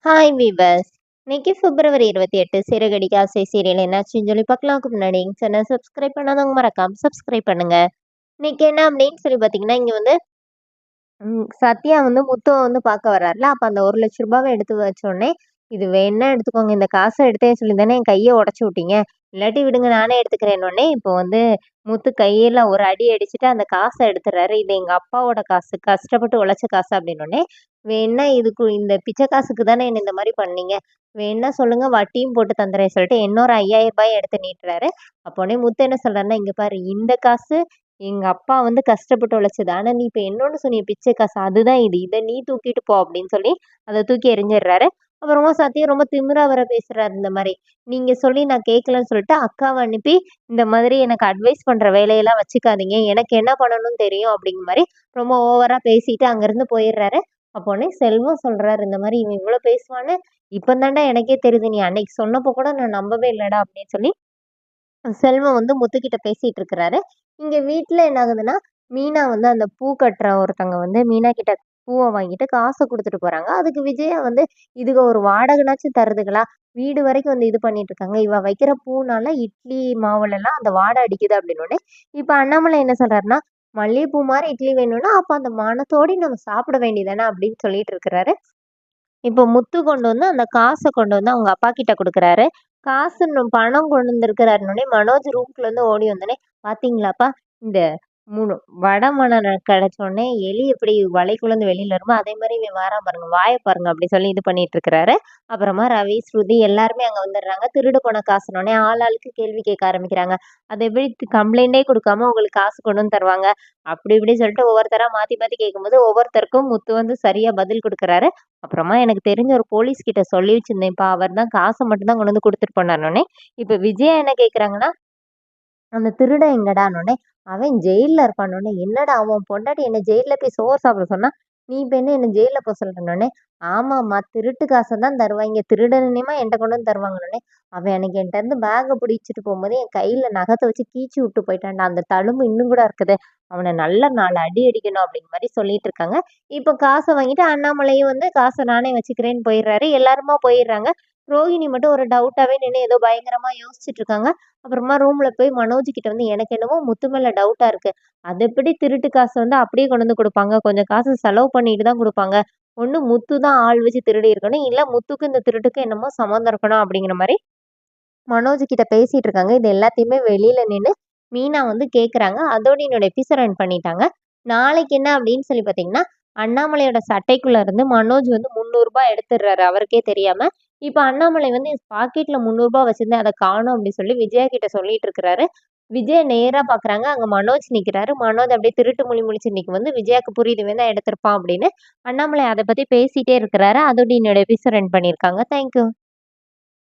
Hi viewers. இன்னைக்கு பிப்ரவரி 28 சிறகடிக்க ஆசை serial என்னாச்சுன்னு சொல்லி பார்க்கலாம்க்கு முன்னாடி எங்க சேனல் சப்ஸ்கிரைப் பண்ணாதவங்க மறக்காம சப்ஸ்கிரைப் பண்ணுங்க. இன்னைக்கு என்ன அப்படின்னு சொல்லி பார்த்தீங்கன்னா, இங்க வந்து சத்யா வந்து முத்துவ வந்து பார்க்க வர்றாருல. அப்ப அந்த ரூ. 1,00,000 எடுத்து வச்சோனே, "இது வேணுனா எடுத்துக்கோங்க. இந்த காச எடுத்தேன்னு சொல்லி தானே என் கைய உடைச்சு விட்டீங்க. இல்லாட்டி விடுங்க நானே எடுத்துக்கிறேன்னோனே" இப்போ வந்து முத்து கையில ஒரு அடி அடிச்சுட்டு அந்த காச எடுத்துடுறாரு. "இது எங்க அப்பாவோட காசு. கஷ்டப்பட்டு உழைச்ச காசு" அப்படின்னோனே, "வேணுனா இதுக்கு இந்த பிச்சை காசுக்கு தானே என்ன இந்த மாரி பண்ணீங்க. வேணுனா சொல்லுங்க வட்டியும் போட்டு தந்துர்றேன்னு" சொல்லிட்டு இன்னொரு ரூ. 5,000 எடுத்து நீட்டுறாரு. அப்போனே முத்து என்ன சொல்றாருன்னா, "இங்க பாரு இந்த காசு எங்க அப்பா வந்து கஷ்டப்பட்டு உழைச்சது. ஆனா நீ இப்ப இன்னொன்னு சொன்னியே பிச்சை காசு, அதுதான் இது. இத நீ தூக்கிட்டு போ" அப்படின்னு சொல்லி அத தூக்கி எறிஞ்சிடுறாரு. அப்புறமா சத்யா ரொம்ப திமிரா வேற பேசுறாரு இந்த மாரி. "நீங்க சொல்லி நான் கேட்கலன்னு சொல்லிட்டு அக்காவ அனுப்பி இந்த மாதிரி எனக்கு அட்வைஸ் பண்ற வேலையெல்லாம் வச்சுக்காதீங்க. எனக்கு என்ன பண்ணணும்னு தெரியும்" அப்படிங்கிற மாரி ரொம்ப ஓவரா பேசிட்டு அங்கருந்து போயிடுறாரு. அப்போனே செல்வம் சொல்றாரு இந்த மாரி, "இவன் இவ்ளோ பேசுவான்னு இப்ப தான்டா எனக்கே தெரியுது. நீ அன்னைக்கு சொன்னப்போ கூட நான் நம்பவே இல்லடா" அப்படின்னு சொல்லி செல்வம் வந்து முத்துக்கிட்ட பேசிட்டு இருக்கிறாரு. இங்க வீட்ல என்ன ஆகுதுன்னா, மீனா வந்து அந்த பூ கட்டுற ஒருத்தவங்க வந்து மீனா கிட்ட பூவ வாங்கிட்டு காச குடுத்துட்டு போறாங்க. அதுக்கு விஜயா வந்து, "இதுக ஒரு வாடகைனாச்சும் தருதுகளா? வீடு வரைக்கும் வந்து இது பண்ணிட்டு இருக்காங்க. இவ வைக்கிற பூனால இட்லி மாவுலலாம் அந்த வாடை அடிக்குது" அப்படின்னோனே, இப்ப அண்ணாமலை என்ன சொல்றாருன்னா, "மல்லிகைப்பூ மாரி இட்லி வேணும்னா, அப்ப அந்த மணத்தோட நம்ம சாப்பிட வேண்டியதானே" அப்படின்னு சொல்லிட்டு இருக்கிறாரு. இப்போ முத்து கொண்டு வந்து அந்த காச கொண்டு வந்து அவங்க அப்பா கிட்ட குடுக்குறாரு. பணம் கொண்டு வந்திருக்கிறாருன்னோனே, மனோஜ் ரூம்குள்ள இருந்து ஓடி வந்தோனே, "பாத்தீங்களாப்பா, இந்த முழு வடமனன கிடைச்சோனே எலி எப்படி வலைக்குள்ளேருந்து வெளியில வருமோ, அதே மாரி இவன் வாரான் பாருங்க, வாய பாருங்க" அப்படி சொல்லி இது பண்ணிட்டு இருக்கிறாரு. அப்புறமா ரவி, ஸ்ருதி எல்லாருமே அங்க வந்துடுறாங்க. திருடு போன காசுனோனே ஆளாளுக்கு கேள்வி கேட்க ஆரம்பிக்கிறாங்க. "அத எப்படி கம்ப்ளைண்டே குடுக்காம உங்களுக்கு காசு கொண்டு வந்து தருவாங்க?" அப்படி இப்படி சொல்லிட்டு ஒவ்வொருத்தரா மாத்தி மாத்தி கேட்கும்போது, ஒவ்வொருத்தருக்கும் முத்து வந்து சரியா பதில் குடுக்குறாரு. அப்புறமா எனக்கு தெரிஞ்ச ஒரு போலீஸ் கிட்ட சொல்லி வச்சிருந்தேன்ப்பா. அவர் தான் காச மட்டும் தான் கொண்டு வந்து குடுத்துட்டு போனாருன்னோனே, இப்ப விஜயா என்ன கேட்குறாங்கன்னா, "அந்த திருடன் எங்கடான்னோனே, அவன் ஜெயில்ல இருப்பான்னோனே, என்னடா உன் பொண்டாட்டி என்ன ஜெயில்ல போய் சோறு சாப்பிட சொன்னா, நீ இப்ப என்ன ஜெயில்ல போ சொல்றன்னோனே, ஆமாம்மா திருட்டு காச தான் தருவாய்ங்க. திருடனையுமா என்ட்ட கொண்டு வந்து தருவாங்கன்னோனே, அவன் அன்னைக்கு என்ட்ட இருந்து பேக்க பிடிச்சிட்டு போம்போது, என் கையில நகத்த வச்சு கீச்சி விட்டு போயிட்டான்டா. அந்த தழும்பு இன்னும் கூட இருக்குது. அவன நல்லா 4 அடி அடிக்கணும்" அப்படிங்கிற மாரி சொல்லிட்டு இருக்காங்க. இப்ப காச வாங்கிட்டு அண்ணாமலையும் வந்து காச நானே வச்சுக்கிறேன்னு போயிடுறாரு. எல்லாருமா போயிடுறாங்க. ரோஹிணி மட்டும் ஒரு டவுட்டாவே நின்னு ஏதோ பயங்கரமா யோசிச்சுட்டு இருக்காங்க. அப்புறமா ரூம்ல போய் மனோஜ் கிட்ட வந்து, "எனக்கு என்னமோ முத்து மேல டவுட்டா இருக்கு. அது எப்படி திருட்டு காசு வந்து அப்படியே கொண்டு வந்து குடுப்பாங்க? கொஞ்சம் காசு செலவு பண்ணிட்டு தான் குடுப்பாங்க. ஒண்ணு முத்து தான் ஆள் வச்சு திருடி இருக்கணும். இல்ல முத்துக்கும் இந்த திருட்டுக்கும் என்னமோ சம்மந்தம் இருக்கணும்" அப்படிங்கிற மாரி மனோஜ் கிட்ட பேசிட்டு இருக்காங்க. இது எல்லாத்தையுமே வெளியில நின்னு மீனா வந்து கேட்குறாங்க. அதோட என்னோட எபிசோட் ரன் பண்ணிட்டாங்க. நாளைக்கு என்ன அப்படின்னு சொல்லி பார்த்தீங்கன்னா, அண்ணாமலையோட சட்டைக்குள்ள இருந்து மனோஜ் வந்து ரூ. 300 எடுத்துடுறாரு அவருக்கே தெரியாம. இப்ப அண்ணாமலை வந்து பாக்கெட்ல ரூ. 300 வச்சிருந்தேன் அத காணோம் அப்படின்னு சொல்லி விஜயா கிட்ட சொல்லிட்டு இருக்கிறாரு. விஜயா நேரா பார்க்குறாங்க. அங்க மனோஜ் நிக்கிறாரு. மனோஜ் அப்படியே திருட்டு முழி முழிச்சு நிக்கும்போது விஜயாக்கு புரியுது இவன் தான் எடுத்திருப்பான் அப்படின்னு. அண்ணாமலை அத பத்தி பேசிட்டே இருக்கிறாரு. அதோட என்னோட எபிசோட் ரன் பண்ணியிருக்காங்க. Thank you.